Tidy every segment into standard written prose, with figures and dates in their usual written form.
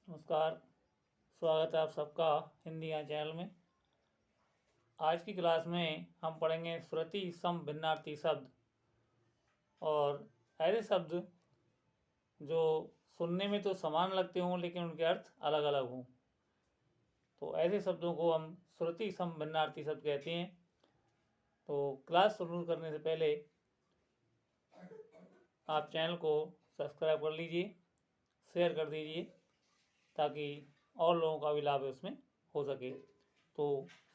नमस्कार। स्वागत है आप सबका हिंदी यहाँ चैनल में। आज की क्लास में हम पढ़ेंगे श्रुति सम भिन्नार्थी शब्द और ऐसे शब्द जो सुनने में तो समान लगते हों लेकिन उनके अर्थ अलग अलग हों। तो ऐसे शब्दों को हम श्रुति सम भिन्नार्थी शब्द कहते हैं। तो क्लास शुरू करने से पहले आप चैनल को सब्सक्राइब कर लीजिए, शेयर कर दीजिए ताकि और लोगों का भी लाभ उसमें हो सके। तो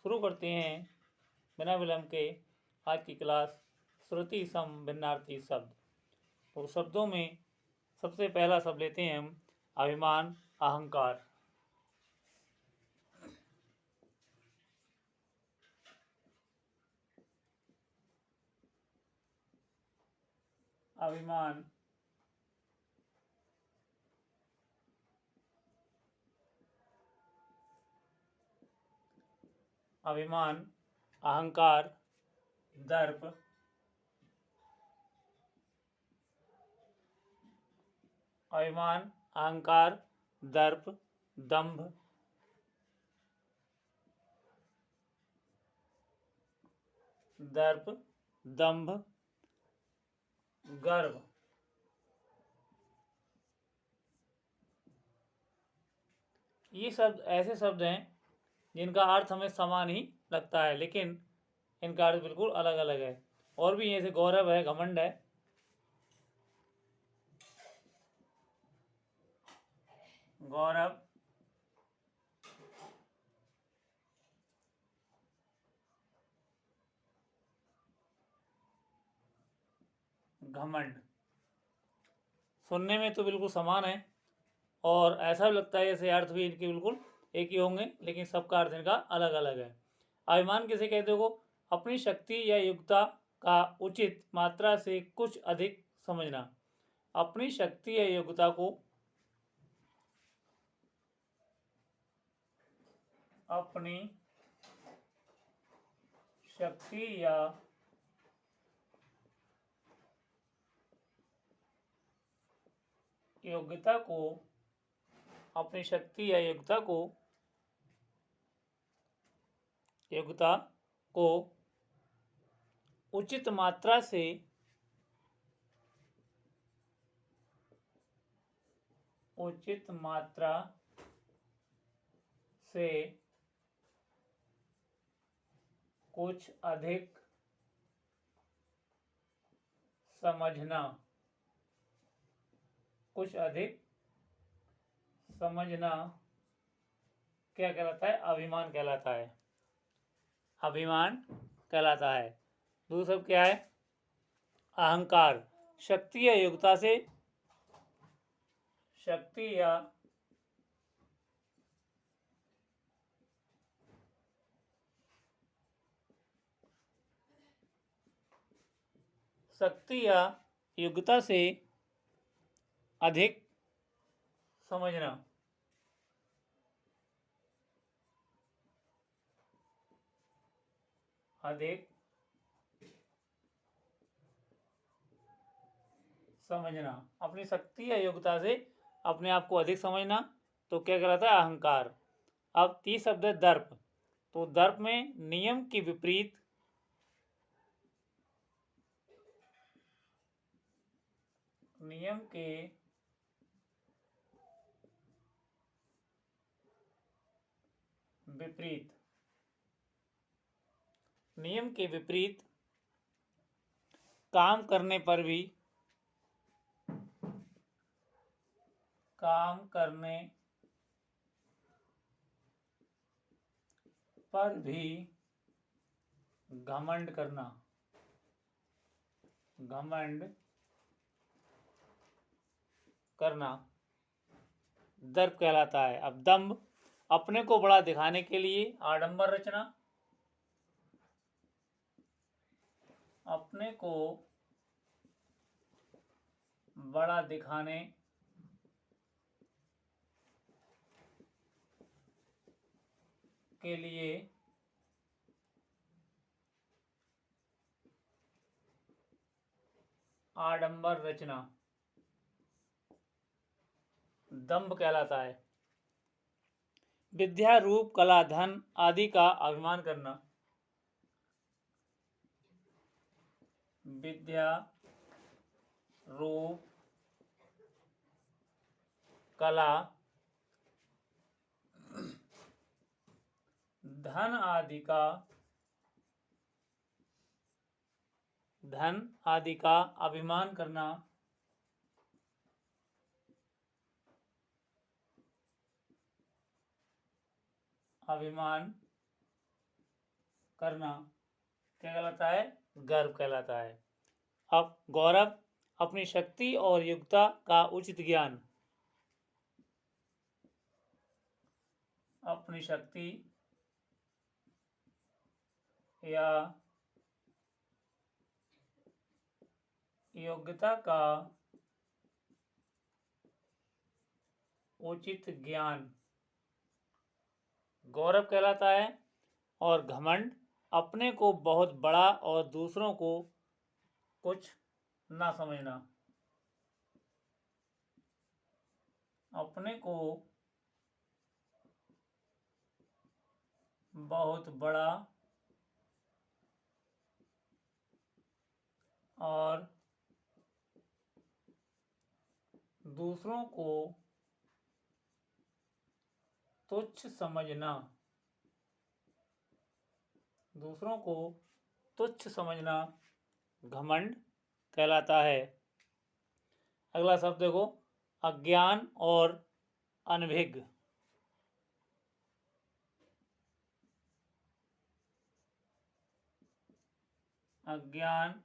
शुरू करते हैं बिना विलंब के आज की क्लास श्रुति सम भिन्नार्थी शब्द। तो शब्दों में सबसे पहला शब्द लेते हैं हम अभिमान अहंकार। अभिमान अभिमान अहंकार दर्प अभिमान अहंकार दर्प दंभ दर्प दंभ गर्व। ये शब्द ऐसे शब्द हैं जिनका अर्थ हमें समान ही लगता है लेकिन इनका अर्थ बिल्कुल अलग अलग है। और भी जैसे गौरव है, घमंड है, गौरव घमंड सुनने में तो बिल्कुल समान है और ऐसा भी लगता है जैसे अर्थ भी इनके बिल्कुल एक ही होंगे लेकिन सबका अर्थ इनका अलग अलग है। अभिमान किसे कहते हो? अपनी शक्ति या योग्यता का उचित मात्रा से कुछ अधिक समझना। अपनी शक्ति या योग्यता को अपनी शक्ति या योग्यता को अपनी शक्ति या योग्यता को उचित मात्रा से कुछ अधिक समझना। कुछ अधिक समझना क्या कहलाता है? अभिमान कहलाता है। अभिमान कहलाता है। दूसरा क्या है? अहंकार शक्ति या योग्यता से अधिक समझना। अधिक समझना अपनी शक्ति या योग्यता से अपने आप को अधिक समझना तो क्या कहलाता है? अहंकार। अब तीसरा शब्द है दर्प। तो दर्प में नियम के विपरीत नियम के विपरीत काम करने पर भी घमंड करना दर्प कहलाता है। अब दंभ अपने को बड़ा दिखाने के लिए आडंबर रचना। अपने को बड़ा दिखाने के लिए आडंबर रचना दंभ कहलाता है। विद्या रूप कला धन आदि का अभिमान करना। विद्या रूप कला धन आदि का अभिमान करना। अभिमान करना क्या कहलाता है? गर्व कहलाता है। अब गौरव अपनी शक्ति और योग्यता का उचित ज्ञान। अपनी शक्ति या योग्यता का उचित ज्ञान गौरव कहलाता है। और घमंड अपने को बहुत बड़ा और दूसरों को कुछ ना समझना। अपने को बहुत बड़ा और दूसरों को तुच्छ समझना। दूसरों को तुच्छ समझना घमंड कहलाता है। अगला शब्द देखो, अज्ञान और अनभिज्ञ। अज्ञान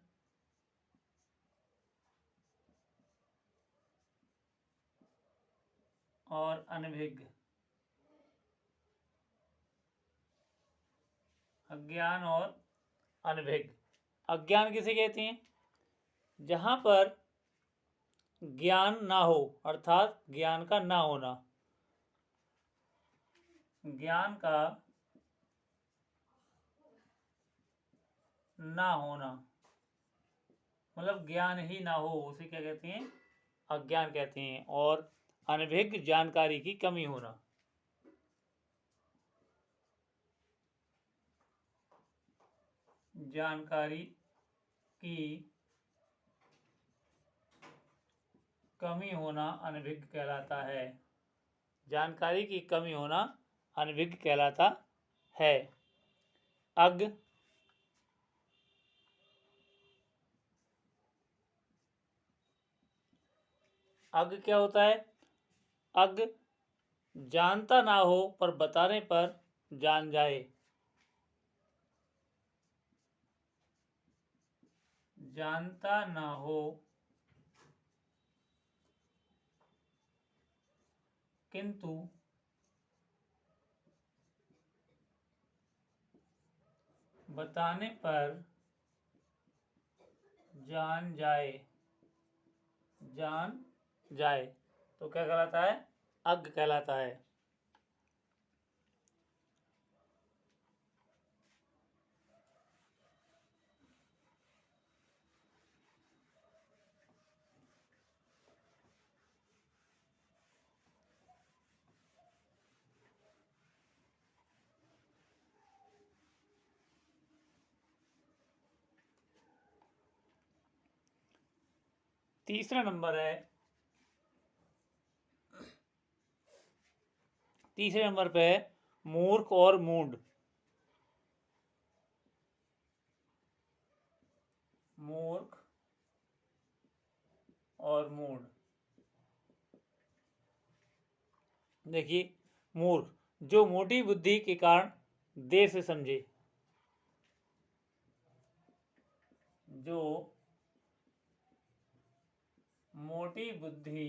और अनभिज्ञ। अज्ञान और अनभिज्ञ। अज्ञान किसे कहते हैं? जहां पर ज्ञान ना हो, अर्थात ज्ञान का ना होना। ज्ञान का ना होना मतलब ज्ञान ही ना हो, उसे क्या कहते हैं? अज्ञान कहते हैं। और अनभिज्ञ जानकारी की कमी होना। जानकारी की कमी होना अनभिज्ञ कहलाता है। जानकारी की कमी होना अनभिज्ञ कहलाता है। अज्ञ क्या होता है? अज्ञ जानता ना हो पर बताने पर जान जाए। जानता ना हो किंतु बताने पर जान जाए। जान जाए तो क्या कहलाता है? अज्ञ कहलाता है। तीसरा नंबर है, तीसरे नंबर पे है मूर्ख और मूढ़। मूर्ख और मूढ़। देखिए, मूर्ख जो मोटी बुद्धि के कारण देर से समझे। जो मोटी बुद्धि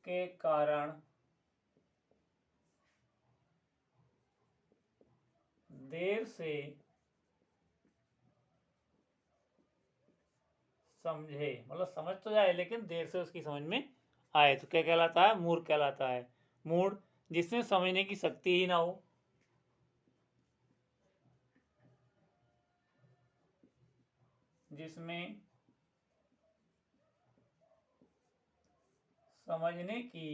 के कारण देर से समझे, मतलब समझ तो जाए लेकिन देर से उसकी समझ में आए तो क्या कहलाता है? मूर्ख कहलाता है। मूढ़ जिसमें समझने की शक्ति ही ना हो। जिसमें समझने की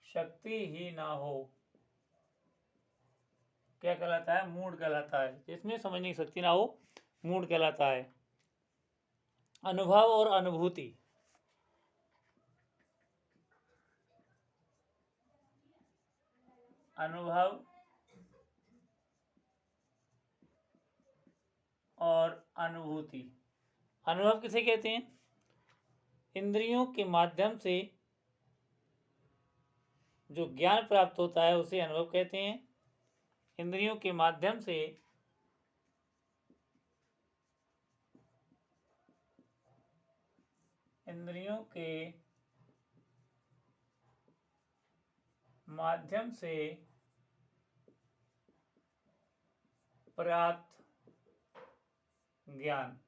शक्ति ही ना हो, क्या कहलाता है? मूड कहलाता है। जिसमें समझने की शक्ति ना हो, मूड कहलाता है। अनुभव और अनुभूति, अनुभव और अनुभूति। अनुभव किसे कहते हैं? इंद्रियों के माध्यम से जो ज्ञान प्राप्त होता है उसे अनुभव कहते हैं। इंद्रियों के माध्यम से इंद्रियों के माध्यम से प्राप्त ज्ञान,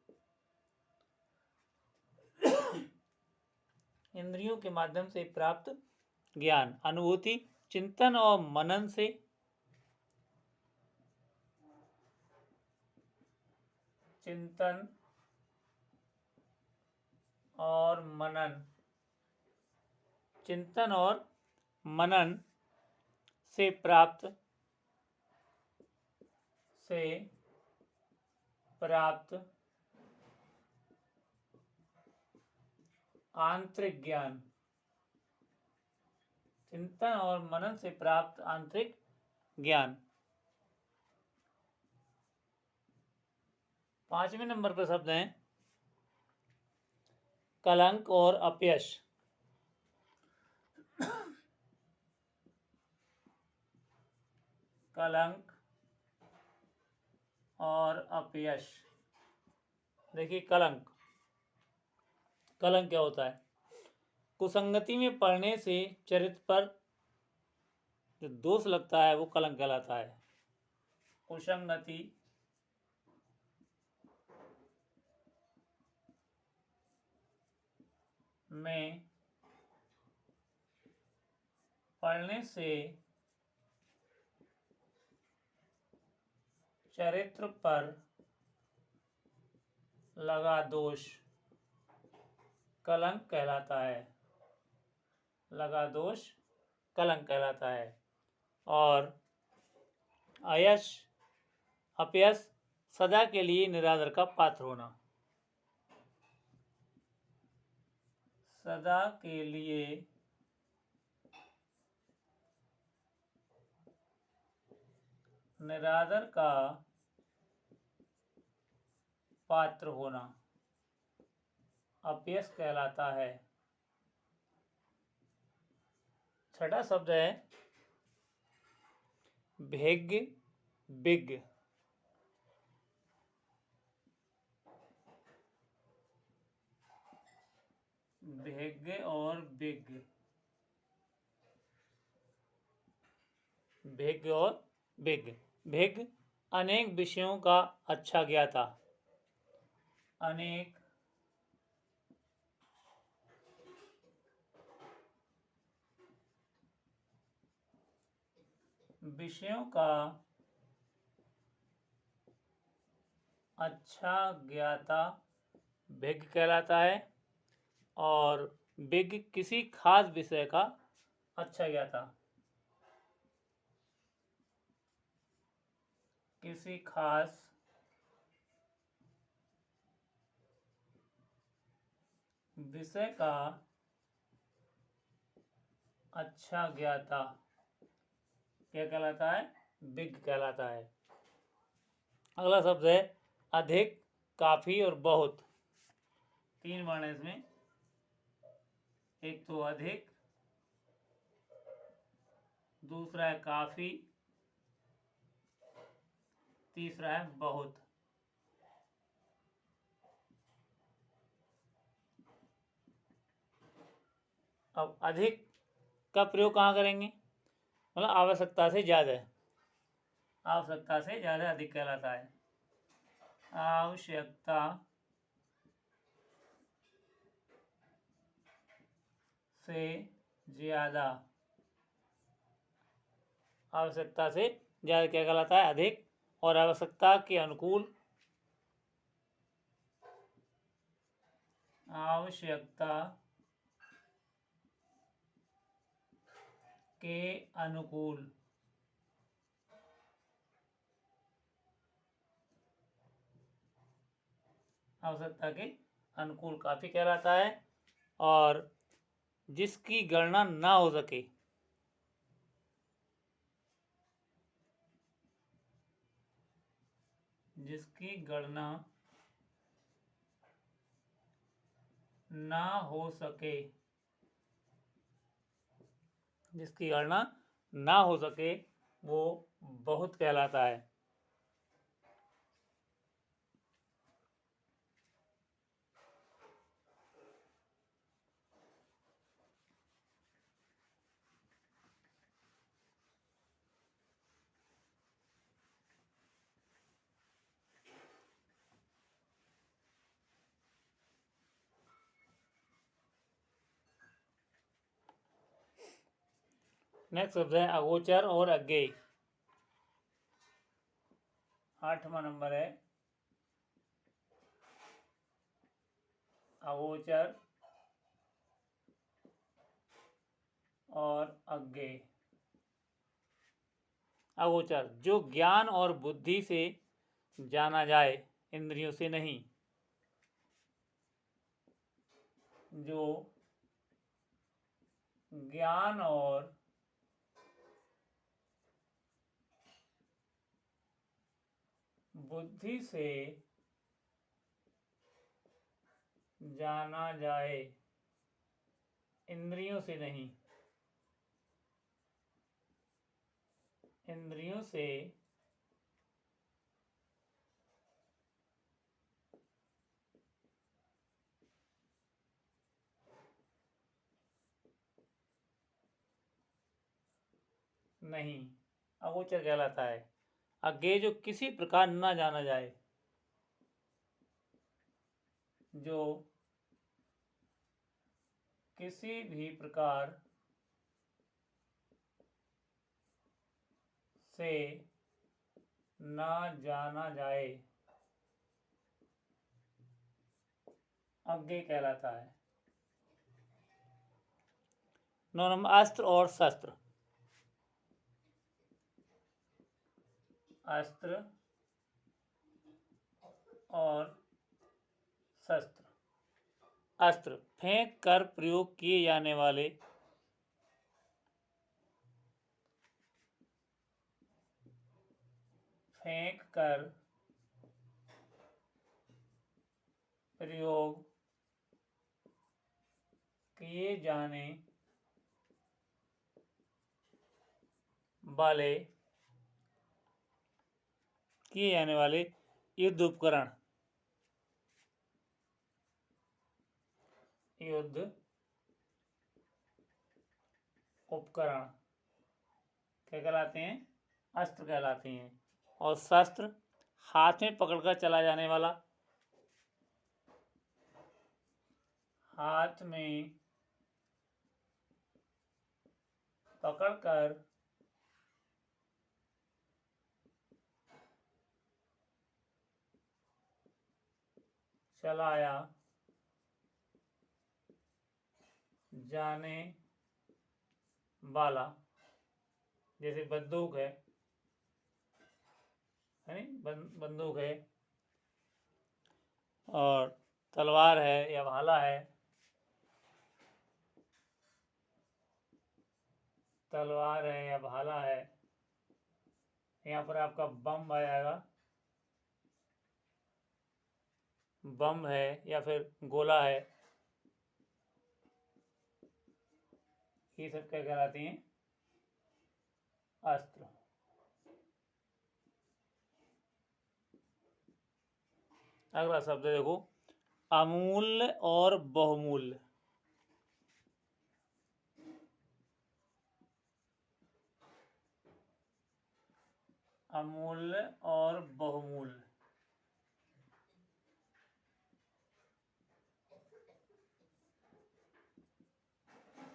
इंद्रियों के माध्यम से प्राप्त ज्ञान। अनुभूति चिंतन और मनन से, चिंतन और मनन, चिंतन और मनन से प्राप्त आंतरिक ज्ञान, चिंतन और मनन से प्राप्त आंतरिक ज्ञान। 5वें नंबर पर शब्द हैं कलंक और अपयश। कलंक और अपयश। देखिए, कलंक क्या होता है? कुसंगति में पड़ने से चरित्र पर जो दोष लगता है वो कलंक कहलाता है। कुसंगति में पड़ने से चरित्र पर लगा दोष कलंक कहलाता है। लगा दोष कलंक कहलाता है। और अपयश सदा के लिए निरादर का पात्र होना। सदा के लिए निरादर का पात्र होना अपयश कहलाता है। छठा शब्द है भिज्ञ विज्ञ। भिज्ञ और विज्ञ। भिज्ञ और विज्ञ। भिज्ञ अनेक विषयों का अच्छा ज्ञाता। अनेक विषयों का अच्छा ज्ञाता भिज्ञ कहलाता है। और विज्ञ किसी खास विषय का अच्छा ज्ञाता। किसी खास विषय का अच्छा ज्ञाता क्या कहलाता है? विज्ञ कहलाता है। अगला शब्द है अधिक, काफी और बहुत। 3 वर्ण है इसमें। एक तो अधिक, दूसरा है काफी, तीसरा है बहुत। अब अधिक का प्रयोग कहाँ करेंगे? मतलब आवश्यकता से ज्यादा है। आवश्यकता से ज्यादा अधिक कहलाता है। आवश्यकता से ज्यादा। आवश्यकता से ज्यादा क्या कहलाता है? अधिक। और आवश्यकता के अनुकूल, आवश्यकता के अनुकूल। आवश्यकता के अनुकूल काफी कहलाता है। और जिसकी गणना ना हो सके, जिसकी गणना ना हो सके, जिसकी गणना ना हो सके वो बहुत कहलाता है। नेक्स्ट शब्द है अगोचर और अज्ञेय। 8वां नंबर है अगोचर और अज्ञेय। अगोचर जो ज्ञान और बुद्धि से जाना जाए, इंद्रियों से नहीं। जो ज्ञान और बुद्धि से जाना जाए, इंद्रियों से नहीं। इंद्रियों से नहीं, अगोचर कहलाता है। अज्ञेय जो किसी प्रकार न जाना जाए, जो किसी भी प्रकार से न जाना जाए, अज्ञेय कहलाता है। 9 नंबर अस्त्र और शस्त्र। अस्त्र और शस्त्र। अस्त्र फेंक कर प्रयोग किए जाने वाले फेंक कर प्रयोग किए जाने वाले युद्ध उपकरण। युद्ध उपकरण क्या कहलाते हैं? अस्त्र कहलाते हैं। और शस्त्र हाथ में पकड़कर चला जाने वाला, हाथ में पकड़कर चलाया जाने वाला, जैसे बंदूक है बंदूक है, और तलवार है या भाला है। तलवार है या भाला है। यहाँ पर आपका बम आ जाएगा, बम है या फिर गोला है। ये सब क्या कहलाते हैं? अस्त्र। अगला शब्द देखो अमूल्य और बहुमूल्य। अमूल्य और बहुमूल्य।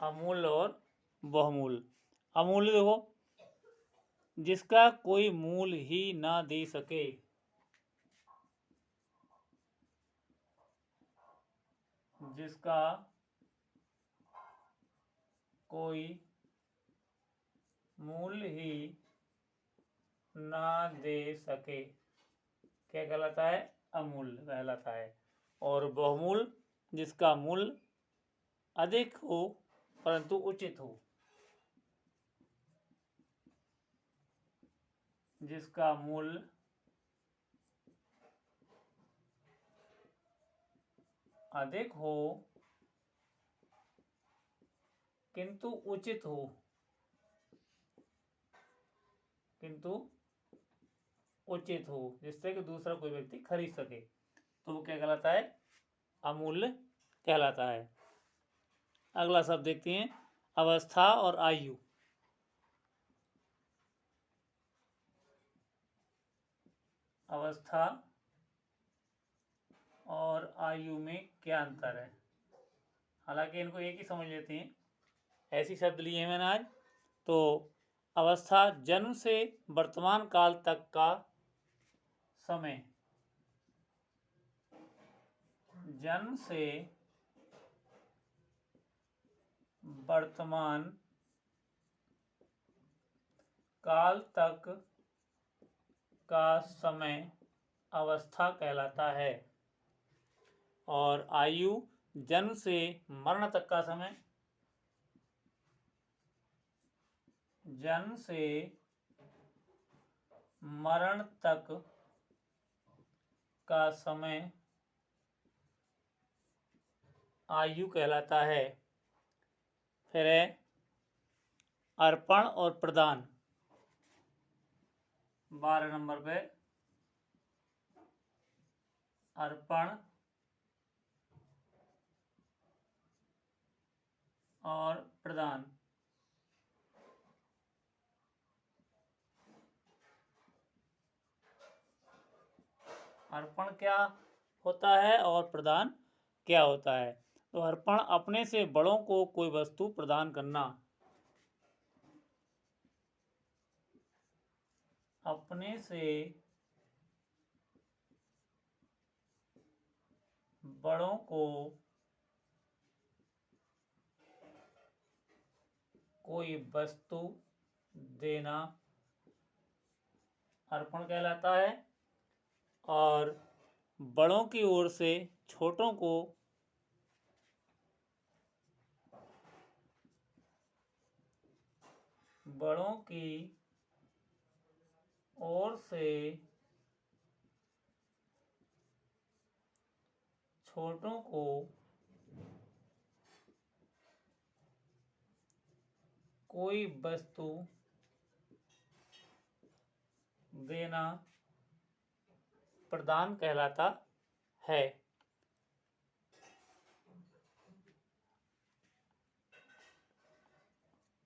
अमूल्य और बहुमूल्य। अमूल्य देखो जिसका कोई मूल ही ना दे सके, जिसका कोई मूल्य ही ना दे सके क्या कहलाता है? अमूल्य कहलाता है। और बहुमूल्य जिसका मूल्य अधिक हो परंतु उचित हो, जिसका मूल्य अधिक हो किंतु उचित हो, जिससे कि दूसरा कोई व्यक्ति खरीद सके, तो वो क्या कहलाता है? अमूल्य कहलाता है। अगला शब्द देखते हैं, अवस्था और आयु। अवस्था और आयु में क्या अंतर है? हालांकि इनको एक ही समझ लेते हैं, ऐसी शब्द लिए हैं मैंने आज। तो अवस्था जन्म से वर्तमान काल तक का समय, जन्म से वर्तमान काल तक का समय अवस्था कहलाता है। और आयु जन्म से मरण तक का समय, जन्म से मरण तक का समय आयु कहलाता है। फिर है अर्पण और प्रदान। 12 नंबर पे अर्पण और प्रदान। अर्पण क्या होता है और प्रदान क्या होता है? तो अर्पण अपने से बड़ों को कोई वस्तु प्रदान करना, अपने से बड़ों को कोई वस्तु देना अर्पण कहलाता है। और बड़ों की ओर से छोटों को बड़ों की ओर से छोटों को कोई वस्तु देना प्रदान कहलाता है।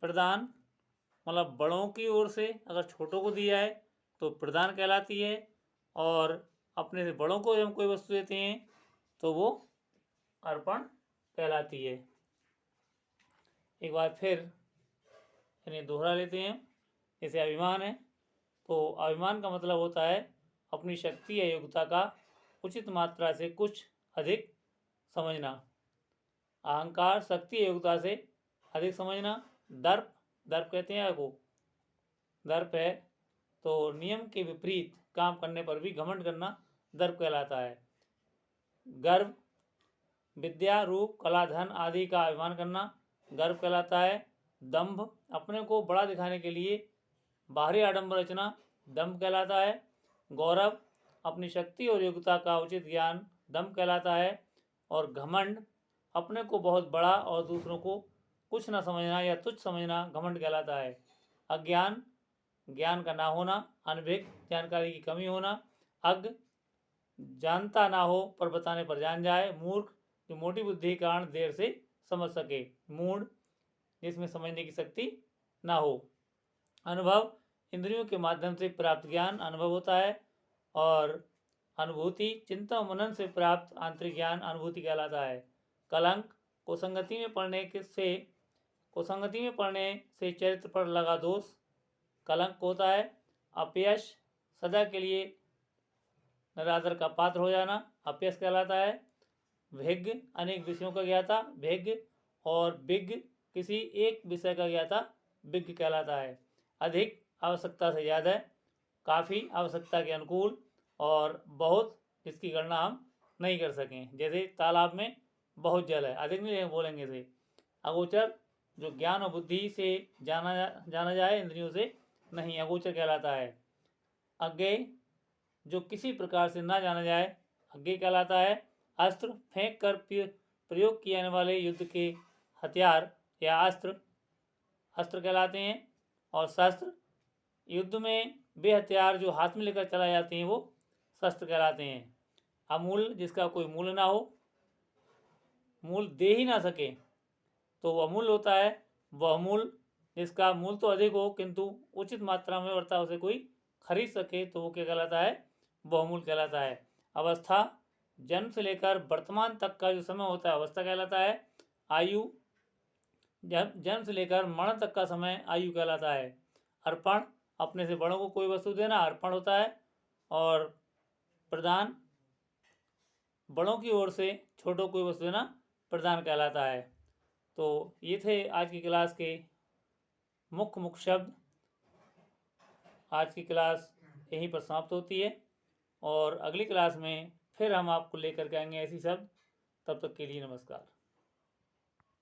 प्रदान मतलब बड़ों की ओर से अगर छोटों को दिया है तो प्रदान कहलाती है, और अपने से बड़ों को जब कोई वस्तु देते हैं तो वो अर्पण कहलाती है। एक बार फिर इन्हें दोहरा लेते हैं। जैसे अभिमान है, तो अभिमान का मतलब होता है अपनी शक्ति या योग्यता का उचित मात्रा से कुछ अधिक समझना। अहंकार शक्ति योग्यता से अधिक समझना। दर्प, दर्प कहते हैं को दर्प है तो नियम के विपरीत काम करने पर भी घमंड करना दर्प कहलाता है। गर्व, विद्या रूप कला धन आदि का अभिमान करना गर्व कहलाता है। दंभ, अपने को बड़ा दिखाने के लिए बाहरी आडंबर रचना दंभ कहलाता है। गौरव, अपनी शक्ति और योग्यता का उचित ज्ञान दंभ कहलाता है। और घमंड, अपने को बहुत बड़ा और दूसरों को कुछ न समझना या तुच्छ समझना घमंड कहलाता है। अज्ञान, ज्ञान का ना होना। अनभिज्ञ, जानकारी की कमी होना। अज्ञ, जानता ना हो पर बताने पर जान जाए। मूर्ख, जो मोटी बुद्धि के कारण देर से समझ सके। मूढ़, जिसमें समझने की शक्ति ना हो। अनुभव, इंद्रियों के माध्यम से प्राप्त ज्ञान अनुभव होता है। और अनुभूति, चिंता मनन से प्राप्त आंतरिक ज्ञान अनुभूति कहलाता है। कलंक, कुसंगति में पड़ने से चरित्र पर लगा दोष कलंक होता है। अपयश, सदा के लिए निरादर का पात्र हो जाना अपयश कहलाता है। भिज्ञ, अनेक विषयों का ज्ञाता भिज्ञ। और विज्ञ, किसी एक विषय का ज्ञाता विज्ञ कहलाता है। अधिक आवश्यकता से ज़्यादा, काफ़ी आवश्यकता के अनुकूल और बहुत इसकी गणना हम नहीं कर सकें। जैसे तालाब में बहुत जल है, अधिक नहीं बोलेंगे इसे। अगोचर जो ज्ञान और बुद्धि से जाना जाए, इंद्रियों से नहीं, अगोचर कहलाता है। अज्ञेय जो किसी प्रकार से ना जाना जाए, अज्ञेय कहलाता है। अस्त्र फेंक कर प्रयोग किए जाने वाले युद्ध के हथियार या अस्त्र कहलाते हैं। और शस्त्र युद्ध में वे हथियार जो हाथ में लेकर चलाए जाते हैं वो शस्त्र कहलाते हैं। अमूल जिसका कोई मूल ना हो, मूल दे ही ना सके तो वो अमूल होता है। वह मूल जिसका मूल तो अधिक हो किंतु उचित मात्रा में वर्ता उसे कोई खरीद सके तो वो क्या कहलाता है, बहुमूल कहलाता है। अवस्था जन्म से लेकर वर्तमान तक का जो समय होता है अवस्था कहलाता है। आयु जन्म से लेकर मरण तक का समय आयु कहलाता है। अर्पण अपने से बड़ों को कोई वस्तु देना अर्पण होता है। और प्रदान बड़ों की ओर से छोटों को कोई वस्तु देना प्रदान कहलाता है। तो ये थे आज की क्लास के मुख्य शब्द। आज की क्लास यहीं पर समाप्त होती है और अगली क्लास में फिर हम आपको लेकर के आएंगे ऐसी शब्द। तब तक के लिए नमस्कार।